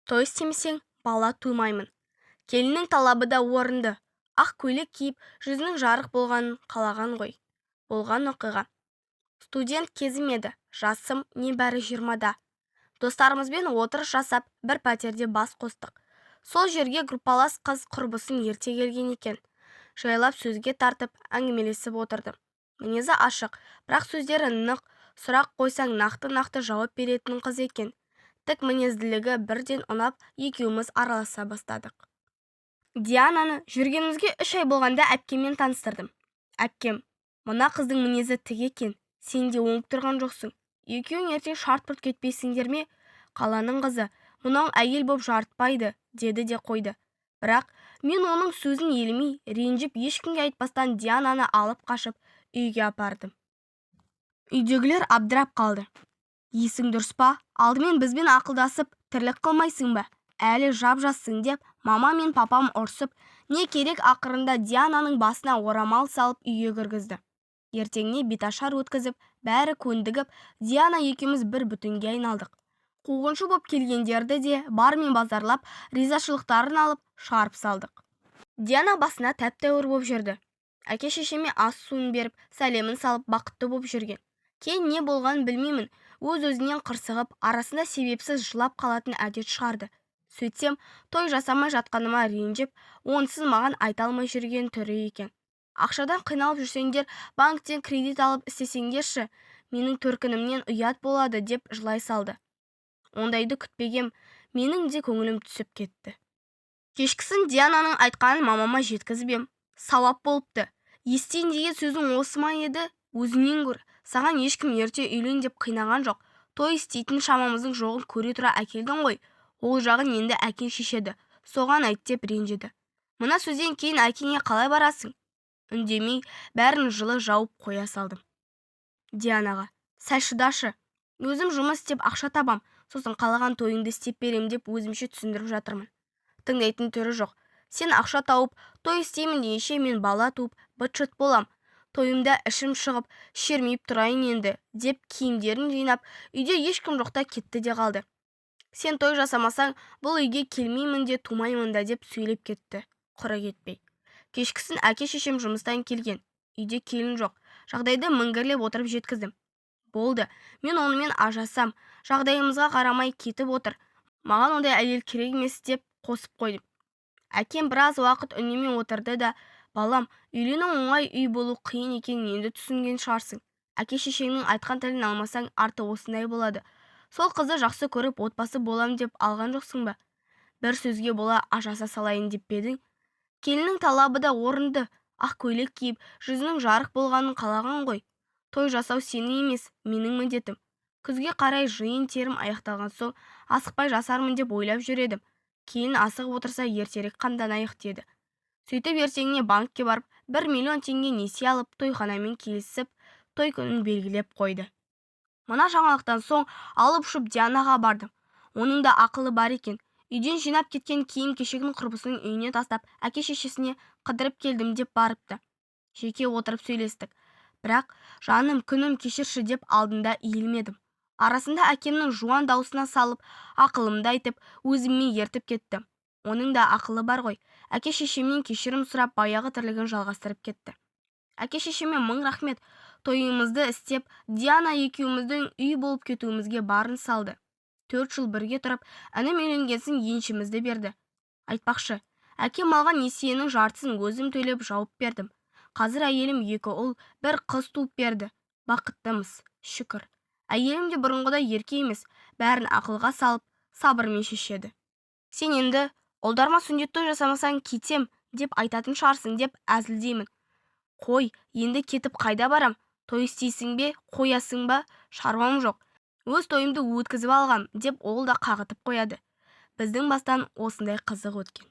Той істемесең, бала тумаймын. Келіннің талабы да орынды. Ақ көйлек киіп, жүзінің жарық болғанын қалаған ғой. Болған оқиға. Студент кезім еді, жасым небәрі 20-да. Достарымызбен отырыс жасап, бір пәтерде бас қостық. Сол жерге группалас қыз құрбысын ерте келген екен. Жайлап сөзге тартып, әңгімелесіп отырдым. Мінезі ашық, бірақ сөздері нық, сұрақ қойсаң нақты жауап беретін қыз екен. Тік мінезділігі бірден ұнап, екеуміз араласа бастадық. Диананы жүргенімізге 3 ай болғанда әпкеммен таныстырдым. Әпкем, мына қыздың мінезі тік екен, сен де оңып тұрған жоқсың. Екеуің ертең шарт-пұрт кетпейсіңдер ме? Қаланың қызы, мынау әйел боп жарытпайды, деді де қойды. Бірақ мен оның сөзін елемей, ренжіп ешкімге айтпастан Диананы алып қашып, үйге апардым. Үйдегілер абдырап қалды. Есің дұрыс па? Алдымен бізбен ақылдасып, тірлік қылмайсың ба? Әлі жап-жассың деп, мама мен папам ұрсып, не керек ақырында Диананың басына орамал салып үйге кіргізді. Ертеңіне беташар өткізіп, бәрі көндігіп, Диана екеуміз бір бүтінге айналдық. Қуғыншы боп келгендерді де бармен базарлап, ризашылықтарын алып, шығарып салдық. Диана басына тәп-тәуір боп жүрді. Әке-шешеме ас суын беріп, сәлемін салып, бақытты боп жүрген. Кейін не болғанын білмеймін, өз-өзінен қырсығып, арасында себепсіз жылап қалатын әдет шығарды. Сөйтсем, той жасамай жатқаныма ренжіп, онсыз маған айта алмай жүрген түрі екен. Ақшадан қиналып жүрсеңдер, банктен кредит алып істесеңдерші, менің төркінімнен ұят болады деп жылай салды. Ондайды күтпегем, менің де көңілім түсіп кетті. Кешкісін Диананың айтқанын мамама жеткізіп ем. Сауап болыпты. Естейін деген сөзің осы ма еді? Өзіңнен көр. Саған ешкім ерте үйлен деп қинаған жоқ. Той істейтін шамамыздың жоғын көре тұра әкелдің ғой. Ол жағын енді әкең шешеді. Соған айт деп ренжіді. Мына сөзден кейін әкеңе қалай барасың? Үндемей, бәрін жылы жауып қоя салдым. Дианаға, сәл шыдашы. Өзім жұмыс істеп ақша табам, сосын қалаған тойыңды істеп берем деп өзімше түсіндіріп жатырмын. Тыңдайтын түрі жоқ. Сен ақша тауып, той істеймін дейінше мен бала туып, быт-шыт болам. Тойымда ішім шығып, шермейіп тұрайын енді, деп киімдерін жинап, үйде ешкім жоқта кетті де қалды. Сен той жасамасаң, бұл үйге келмеймін де тумаймын да деп сөйлеп кетті, құры кетпей. Кешкісін әке-шешем жұмыстан келген. Үйде келін жоқ. Жағдайды міңгірлеп отырып жеткіздім. Болды, мен онымен ажасам, жағдайымызға қарамай кетіп отыр. Маған ондай әйел керек емес деп қосып қойдым. Әкем біраз уақыт үнемей отырды да, балам, үйлену оңай, үй болу қиын екенін енді түсінген шығарсың. Әке-шешеңнің айтқан тілін алмасаң, арты осындай болады. Сол қызды жақсы көріп, отбасы болам деп алған жоқсың ба? Бір сөзге бола ажаса салайын деп бедің? Келіннің талабы да орынды. Ақ көйлек киіп, жүзінің жарық болғанын қалаған ғой. Той жасау сенің емес, менің міндетім. Күзге қарай жиын терім аяқталған соң, асықпай жасармын деп ойлап жүредім. Кейін асығып отырса ертерек қамданайық деді. Сөйтіп ертеңіне банкке барып, 1 миллион теңге несие алып, тойханамен келісіп, той күнін белгілеп қойды. Мына жаңалықтан соң алып ұшып Дианаға бардым. Оның да ақылы бар екен. Үйден жинап кеткен киім-кешегін құрбысының үйіне тастап, әке-шешесіне қыдырып келдім деп барыпты. Жеке отырып сөйлестік. Бірақ жаным, күнім кешірші деп алдында иілмедім. Арасында әкемнің жуан даусына салып, ақылымды айтып, өзіме ертіп кеттім. Оның да ақылы бар ғой. Әке-шешемнен кешірім сұрап, баяғы тірлігін жалғастырып кетті. Әке-шешеме мың рахмет. Тойымызды істеп, Диана екеуміздің үй болып кетуімізге барын салды. 4 жыл бірге тұрып, інім үйленгесін еншімізді берді. Айтпақшы, әкем алған несиенің жартысын өзім төлеп жауып бердім. Қазір әйелім 2 ұл, 1 қыз туып берді. Бақыттымыз, шүкір. Әйелім де бұрынғыдай ерке емес, бәрін ақылға салып, сабырмен шешеді. Сен енді, ұлдарыма сүндет той жасамасаң кетем деп айтатын шығарсың деп әзілдеймін. Қой, енді кетіп қайда барам? Той істейсің бе, қоясың ба? Шаруам жоқ. Өз тойымды өткізіп алғам деп ол да қағытып қояды. Біздің бастан осындай қызық өткен.